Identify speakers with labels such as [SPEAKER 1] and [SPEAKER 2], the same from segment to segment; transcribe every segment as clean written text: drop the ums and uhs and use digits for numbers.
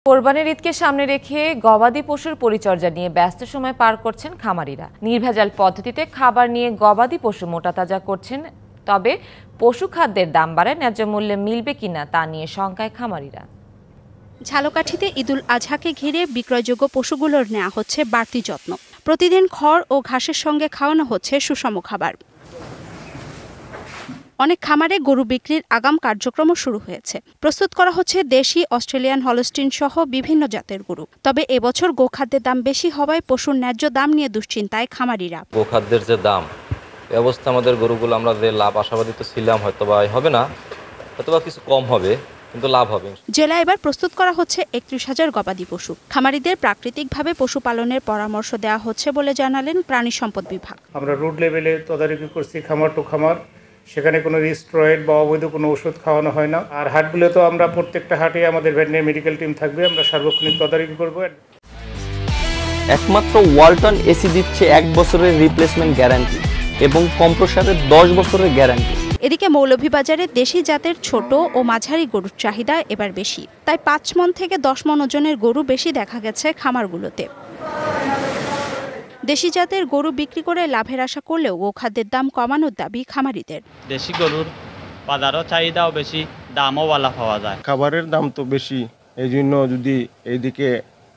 [SPEAKER 1] কোরবানির ঈদকে সামনে রেখে গবাদি পশুর পরিচর্যা নিয়ে ব্যস্ত সময় পার করছেন খামারিরা। নির্ভেজাল পদ্ধতিতে খাবার নিয়ে গবাদি পশু মোটাতাজা করছেন। তবে পশু খাদ্যের দাম বাড়ায় ন্যায্য মূল্যে মিলবে কিনা তা নিয়ে শঙ্কায় খামারিরা।
[SPEAKER 2] ঝালকাঠিতে ঈদুল আজহাকে ঘিরে বিক্রয়যোগ্য পশুগুলোর নেওয়া হচ্ছে বাড়তি যত্ন। প্রতিদিন খড় ও ঘাসের সঙ্গে খাওয়ানো হচ্ছে সুষম খাবার। অনেক খামারে গরু বিক্রির আগাম কার্যক্রমও শুরু হয়েছে। প্রস্তুত করা হচ্ছে দেশি, অস্ট্রেলিয়ান হলস্টিন সহ বিভিন্ন জাতের গরু। তবে এবছর গোখাদ্যের দাম বেশি হওয়ায় পশুর ন্যায্য দাম নিয়ে দুশ্চিন্তায় খামারিরা।
[SPEAKER 3] গোখাদ্যের যে দাম, এই অবস্থা আমাদের গরুগুলো আমরা যে লাভ আশাবাদী তো ছিলাম, হয়তোবা হবে না, হয়তোবা কিছু কম হবে, কিন্তু লাভ হবে।
[SPEAKER 2] জেলায় এবার প্রস্তুত করা হচ্ছে ৩১,০০০ গবাদি পশু। খামারিদের প্রাকৃতিকভাবে পশুপালনের পরামর্শ দেওয়া হচ্ছে বলে জানালেন প্রাণী সম্পদ বিভাগ।
[SPEAKER 4] আমরা রুট লেভেলে তদারকি করছি, খামার টু খামার, সেখানে কোনো স্টেরয়েড বা অবৈধ কোনো ওষুধ খাওয়ানো হয় না। আর হাটগুলো তো আমরা প্রত্যেকটা হাটে আমাদের ভেটেরিনারি মেডিকেল টিম থাকবে, আমরা সার্বক্ষণিক তদারকি করব।
[SPEAKER 5] একমাত্র ওয়ালটন এসি দিচ্ছে 1 বছরের রিপ্লেসমেন্ট গ্যারান্টি এবং কম্প্রেসারের 10 বছরের গ্যারান্টি।
[SPEAKER 2] এদিকে মৌলভীবাজারে দেশি জাতের ছোট ও মাঝারি গরুর চাহিদা এবার বেশি। তাই 5 মণ থেকে 10 মণ ওজনের গরু বেশি দেখা গেছে খামারগুলোতে। দেশি জাতের গরু বিক্রি করে লাভের আশা করলেও গোখাদ্যের দাম কমানোর দাবি খামারিদের।
[SPEAKER 6] দেশি গরুর বাজারও চাহিদাও বেশি, দামও ভালো পাওয়া যায়।
[SPEAKER 7] খাবারের দাম তো বেশি, এই জন্য যদি এইদিকে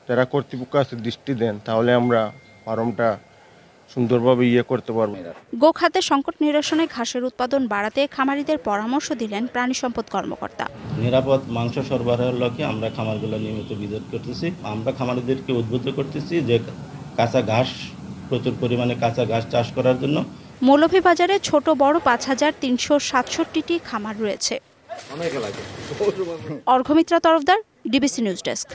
[SPEAKER 7] যারা কর্তৃপক্ষ আছে দৃষ্টি দেন, তাহলে আমরা ফার্মটা সুন্দরভাবে করতে পারবো।
[SPEAKER 2] গোখাদ্যের সংকট নিরসনে ঘাসের উৎপাদন বাড়াতে খামারিদের পরামর্শ দিলেন প্রাণী সম্পদ কর্মকর্তা।
[SPEAKER 8] নিরাপদ মাংস সরবরাহের লক্ষ্যে আমরা খামারগুলো নিয়মিত ভিজিট করতেছি। আমরা খামারিদেরকে উদ্বুদ্ধ করতেছি যে কাঁচা ঘাস, প্রচুর পরিমাণে কাঁচা ঘাস চাষ করার জন্য।
[SPEAKER 2] মৌলভীবাজারে ছোট বড় ৫,৩৬৭টি খামার রয়েছে। Arghamitra Tarafdar, DBC news desk.